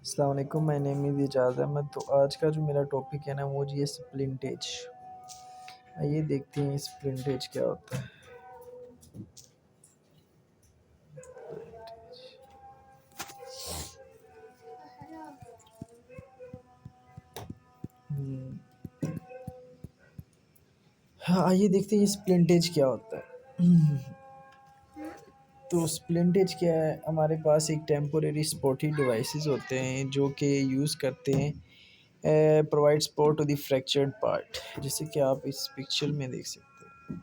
अस्सलाम वालेकुम, my name is Ijaz Ahmed. तो आज का जो मेरा टॉपिक है ना वो जी है स्प्लिंटेज। आइए देखते हैं स्प्लिंटेज क्या होता है। हम्म, हाँ, आइए देखते हैं स्प्लिंटेज क्या होता है। तो स्प्लिंटेज क्या है, हमारे पास एक टेम्पोरेरी स्पोर्टी डिवाइसेस होते हैं जो कि यूज़ करते हैं provide support to the fractured part, जैसे कि आप इस पिक्चर में देख सकते हैं।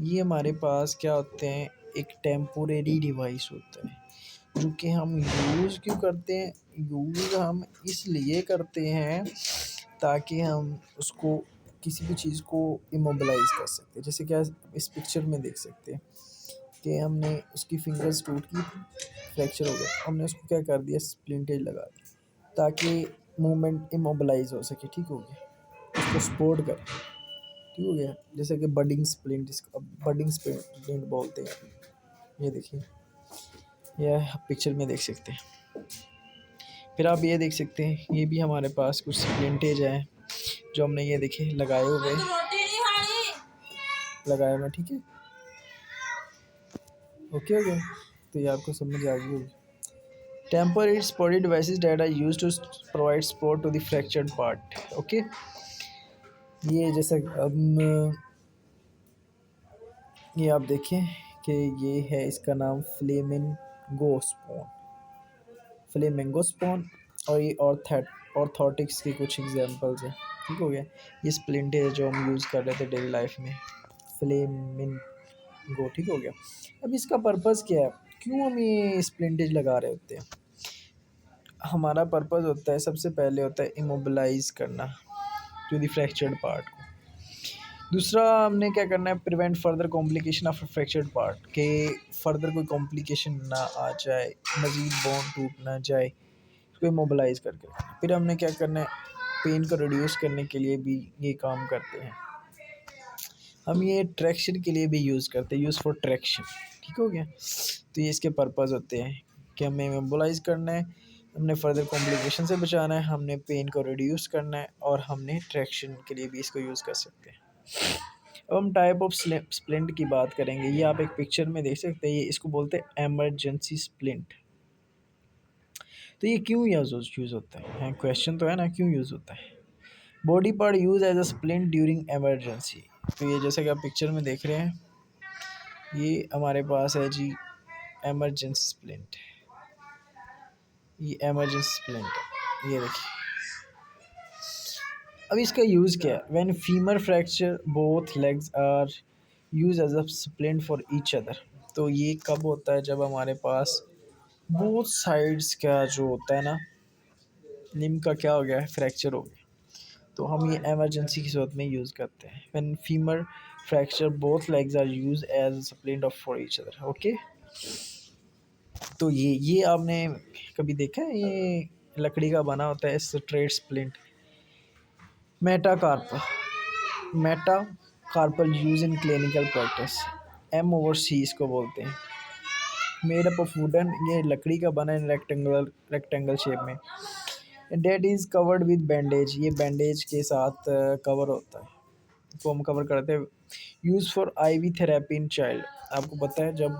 ये हमारे पास क्या होते हैं, एक टेम्पोरेरी डिवाइस होता है जो कि हम यूज़ क्यों करते हैं। यूज़ हम इसलिए करते हैं ताकि हम उसको किसी भी चीज़ को इमोबिलाइज कर सकते हैं। जैसे कि आज इस पिक्चर में देख सकते हैं कि हमने उसकी फिंगर्स टूट की थी, फ्रैक्चर हो गया, हमने उसको क्या कर दिया, स्प्लिंटेज लगा दी ताकि मूवमेंट इमोबिलाइज हो सके। ठीक हो गया, उसको सपोर्ट कर, ठीक हो गया। जैसे कि बडिंग स्प्लिंट, इसको बडिंग स्प्लिंट बोलते हैं। ये देखिए, यह पिक्चर में देख सकते हैं। फिर आप ये देख सकते हैं, ये भी हमारे पास कुछ स्प्लिंटेज हैं जो हमने ये देखिए लगाए हुए, लगाए हुए, ठीक है। ओके हो गया, तो ये आपको समझ आ गई होगी। Temporary supported devices that are used to provide support to the fractured part. Okay, ये जैसा अब ये आप देखें कि ये है, इसका नाम फ्लेमिंगो स्पोन, फ्लेमिंगो स्पोन। और ये ऑर्थोटिक्स के कुछ एग्जांपल्स हैं। ठीक हो गया, ये स्प्लिंटेज जो हम यूज़ कर रहे थे डेली लाइफ में, फ्लेमिंगो। ठीक हो गया। अब इसका पर्पज़ क्या है, क्यों हम ये स्प्लिंटेज लगा रहे होते हैं। हमारा पर्पज़ होता है, सबसे पहले होता है इमोबिलाइज करना टू द फ्रैक्चर्ड पार्ट को। दूसरा हमने क्या करना है, prevent further complication of fractured part, के फर्दर कोई कॉम्प्लिकेशन ना आ जाए, मज़ीद बोन टूट ना जाए, इसको इमोबिलाइज करके रखना। फिर हमने क्या करना है, पेन को रिड्यूस करने के लिए भी ये काम करते हैं। हम ये ट्रैक्शन के लिए भी यूज़ करते हैं, यूज़ फॉर ट्रैक्शन। ठीक हो गया, तो ये इसके पर्पज़ होते हैं कि हमें इमोबिलाइज करना है, हमने फर्दर कॉम्प्लिकेशन से बचाना है, हमने पेन को रिड्यूस करना है, और हमने ट्रैक्शन के लिए भी इसको यूज़ कर सकते हैं। अब हम टाइप ऑफ स्प्लिंट की बात करेंगे। ये आप एक पिक्चर में देख सकते हैं, ये इसको बोलते हैं एमरजेंसी स्प्लिंट। तो ये क्यों यूज़ होता है, क्वेश्चन तो है ना, क्यों यूज़ होता है। Body part use as a splint during emergency. तो ये जैसे कि आप पिक्चर में देख रहे हैं, ये हमारे पास है जी एमरजेंसी स्प्लिंट, ये एमरजेंसी स्प्लिंट है, ये देखिए। अब इसका यूज़ क्या है, when femur fracture both legs are use as a splint for each other. तो ये कब होता है, जब हमारे पास बोथ साइड्स का जो होता है ना, लिम्ब का क्या हो गया है, फ्रैक्चर हो गया, तो हम ये इमरजेंसी की सूरत में यूज़ करते हैं। When femur fracture both legs are use as splint of for each other. Okay, तो ये आपने कभी देखा है, ये लकड़ी का बना होता है straight splint, metacarpal, metacarpal use in clinical practice, M over C इसको बोलते हैं। मेड अप ऑफ वुडन, ये लकड़ी का बना है रेक्टेंगल शेप में। That is covered with bandage, ये बैंडेज के साथ कवर होता है, इसको हम कवर करते हैं। Use for ivy therapy in child, आपको पता है जब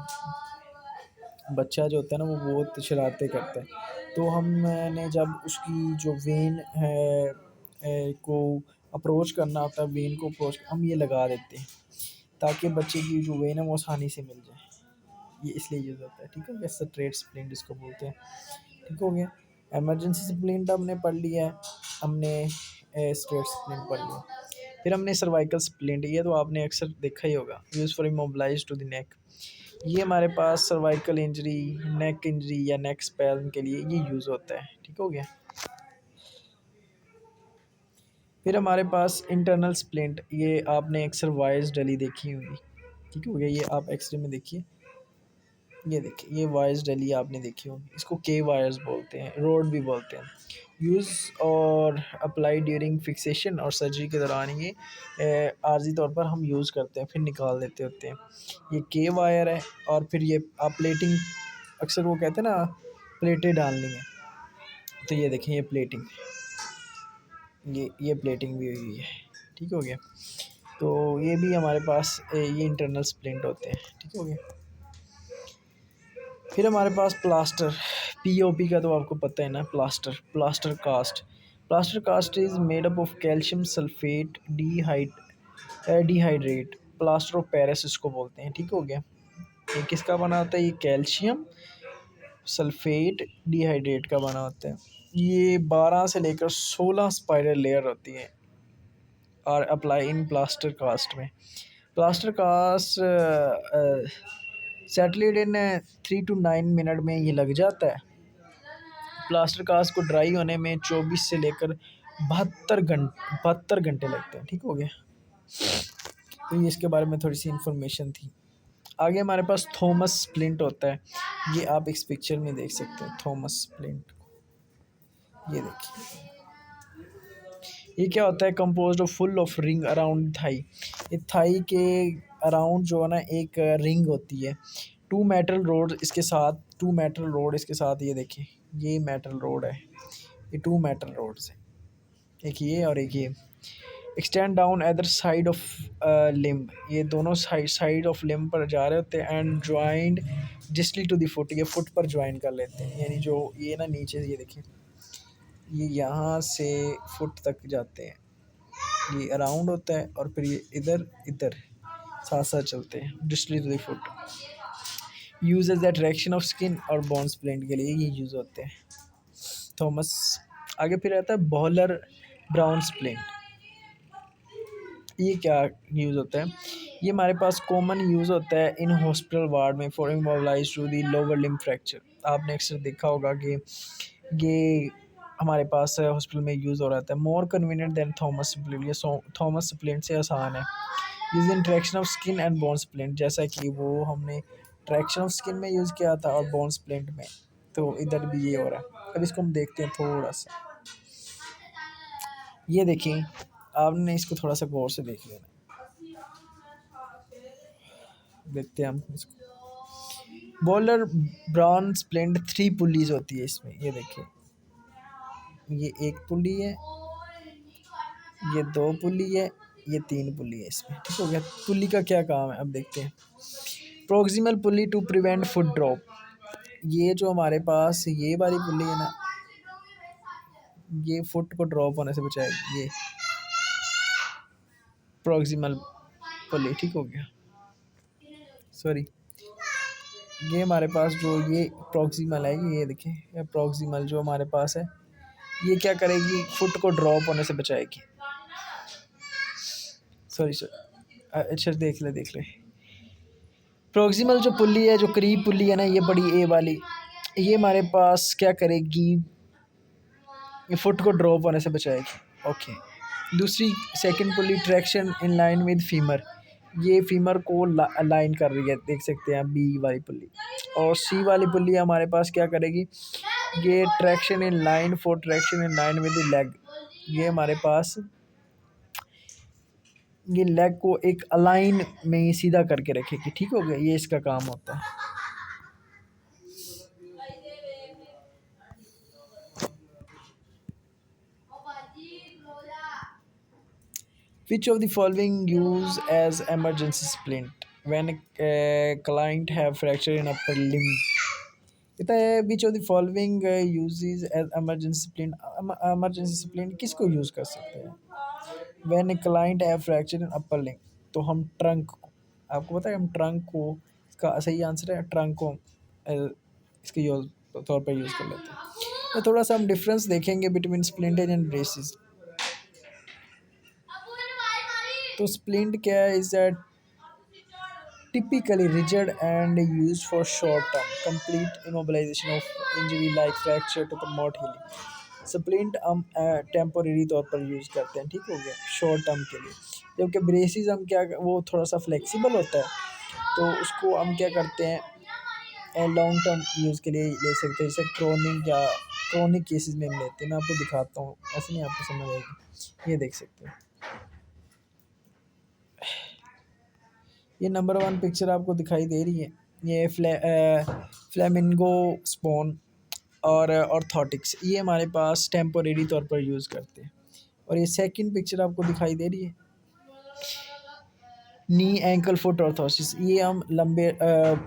बच्चा जो होता है ना वो बहुत शरारतें करता है, तो हमने जब उसकी जो वेन है को अप्रोच करना होता है, वेन को अप्रोच हम ये लगा देते हैं ताकि बच्चे की जो वेन है वो आसानी से मिल जाए, ये इसलिए यूज़ होता है। ठीक है, स्ट्रेट स्प्लिंट इसको बोलते हैं। ठीक हो गया, इमरजेंसी स्प्लिंट हमने पढ़ लिया है, हमने स्ट्रेट स्प्लिंट पढ़ लिया। फिर हमने सर्वाइकल स्प्लिंट, ये तो आपने अक्सर देखा ही होगा, use for immobilize to the neck. ये हमारे पास सर्वाइकल इंजरी, नेक इंजरी या नेक स्पैल्म के लिए ये यूज़ होता है। ठीक हो गया, फिर हमारे पास इंटरनल स्प्लिंट, ये आपने अक्सर वाइज डली देखी होगी। ठीक हो गया, ये आप एक्सरे में देखिए, ये देखिए, ये वायर्स डली आपने देखी होगी, इसको के वायर्स बोलते हैं, रोड भी बोलते हैं। यूज़ और अप्लाई ड्यूरिंग फिक्सेशन और सर्जरी के दौरान ये आर्जी तौर पर हम यूज़ करते हैं, फिर निकाल देते होते हैं। ये के वायर है, और फिर ये आप प्लेटिंग, अक्सर वो कहते हैं ना प्लेटें डालनी है, तो ये देखें, ये प्लेटिंग, ये प्लेटिंग भी हुई है। ठीक हो गया। तो ये भी हमारे पास ये इंटरनल स्प्लिंट होते हैं। ठीक हो गया। फिर हमारे पास प्लास्टर, पीओपी का तो आपको पता है ना, plaster cast. Plaster cast is made up of calcium sulphate dihydrate, plaster of Paris इसको बोलते हैं। ठीक हो गया। ये किसका बना होता है? ये कैल्शियम सल्फेट डिहाइड्रेट का बना होता है। ये 12 से लेकर 16 स्पाइरल लेयर होती है और अप्लाई इन प्लास्टर कास्ट में। Plaster cast settled in 3 to 9 minute में ये लग जाता है। प्लास्टर कास्ट को ड्राई होने में 24 से लेकर 72 घंटे लगते हैं। ठीक हो गया। तो ये इसके बारे में थोड़ी सी इंफॉर्मेशन थी। आगे हमारे पास थॉमस स्प्लिंट होता है। ये आप इस पिक्चर में देख सकते हैं थॉमस स्प्लिंट। ये देखिए, ये क्या होता है? Composed of full of ring around thigh. ये थाई के अराउंड जो है ना एक रिंग होती है। टू मेटल रोड इसके साथ ये देखिए, ये मेटल रोड है, ये 2 मेटल रोड्स है, एक ये और एक ये। Extend down other side of limb, ये दोनों साइड ऑफ लिम्ब पर जा रहे होते हैं। And joined distally to the foot, ये फुट पर ज्वाइन कर लेते हैं। यानी जो ये ना नीचे ये देखिए, ये यहाँ से फुट तक जाते हैं, ये अराउंड होता है और फिर ये इधर इधर साथ साथ चलते हैं distally to the foot. Use as the direction of skin और बोन स्प्लिंट के लिए ये यूज़ होते हैं थॉमस। आगे फिर आता है बॉलर ब्राउन स्प्लिंट। ये क्या यूज़ होता है? ये हमारे पास कॉमन यूज़ होता है इन हॉस्पिटल वार्ड में for immobilize to the lower limb fracture. आपने अक्सर देखा होगा कि ये हमारे पास हॉस्पिटल में यूज़ हो रहा था। More convenient than Thomas splint, ये थॉमस स्प्लिंट से आसान है। Use in traction of skin and bone splint, जैसा कि वो हमने ट्रैक्शन ऑफ स्किन में यूज़ किया था और बोन स्प्लिंट में, तो इधर भी ये हो रहा है। अब इसको हम देखते हैं थोड़ा सा। ये देखिए, आपने इसको थोड़ा सा गौर से देख लेना। देखते हैं हम इसको। बॉलर ब्राउन स्प्लिंट 3 पुलीज होती है इसमें। ये देखिए, ये 1 पुली है, ये 2 पुली है, ये 3 पुली है इसमें। ठीक हो गया। पुली का क्या काम है अब देखते हैं। Proximal pulley to prevent foot drop, ये जो हमारे पास ये वाली पुली है ना, ये फुट को ड्रॉप होने से बचाएगी। ये प्रोक्सिमल पुली। ठीक हो गया। सॉरी, ये हमारे पास जो ये प्रॉक्सिमल है, ये देखिए, ये प्रॉक्सिमल जो हमारे पास है, ये क्या करेगी? फुट को ड्रॉप होने से बचाएगी। सॉरी सर, अच्छा देख ले। प्रॉक्सिमल जो पुल्ली है, जो करीब पुल्ली है ना, ये बड़ी ए वाली, ये हमारे पास क्या करेगी? ये फुट को ड्रॉप होने से बचाएगी। ओके। दूसरी second pulley traction in line with femur, ये फीमर को अलाइन कर रही है, देख सकते हैं बी वाली पुल्ली। और सी वाली पुल्ली हमारे पास क्या करेगी? ये traction in line for traction in line with the leg, ये हमारे पास ये लेग को एक अलाइन में सीधा करके रखेगी। ठीक हो गया। ये इसका काम होता है। Which of the following use as emergency splint when a client have fracture in upper limb? कहता है which of the following uses as emergency splint? emergency splint किसको यूज़ कर सकते हैं? When a client have fracture in upper limb, तो हम trunk को, आपको पता है हम ट्रंक को, इसका सही आंसर है ट्रंक को इसके तौर पर यूज़ कर लेते हैं। तो थोड़ा सा हम डिफरेंस देखेंगे बिटवीन स्प्लिंटेज एंड ब्रेसिस। तो स्प्लिंट क्या है? Is that typically rigid and used for short-term, complete immobilization of injury like fracture to promote healing. Splint हम टेम्पोरेरी तौर पर यूज़ करते हैं। ठीक हो गया, शॉर्ट टर्म के लिए। जबकि ब्रेसिस हम क्या, वो थोड़ा सा फ्लेक्सिबल होता है, तो उसको हम क्या करते हैं, लॉन्ग टर्म यूज़ के लिए ले सकते हैं। जैसे क्रोनिक केसेस में हम लेते हैं। मैं आपको दिखाता हूँ, ऐसे नहीं आपको समझ आएगी। ये देख सकते हैं, ये नंबर 1 पिक्चर आपको दिखाई दे रही है। ये फ्लेमिंगो स्पॉन, और ऑर्थोटिक्स ये हमारे पास टेम्पोरेरी तौर पर यूज़ करते हैं। और ये सेकंड पिक्चर आपको दिखाई दे रही है, नी एंकल फुट ऑर्थोसिस, ये हम लंबे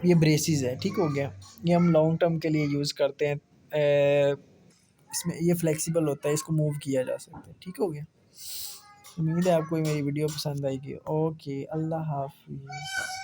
ये ब्रेसिस है, ठीक हो गया। ये हम लॉन्ग टर्म के लिए यूज़ करते हैं। इसमें ये फ्लेक्सिबल होता है, इसको मूव किया जा सकता है, ठीक हो गया। उम्मीद है आपको ये मेरी वीडियो पसंद आएगी। ओके, अल्लाह हाफ़िज़।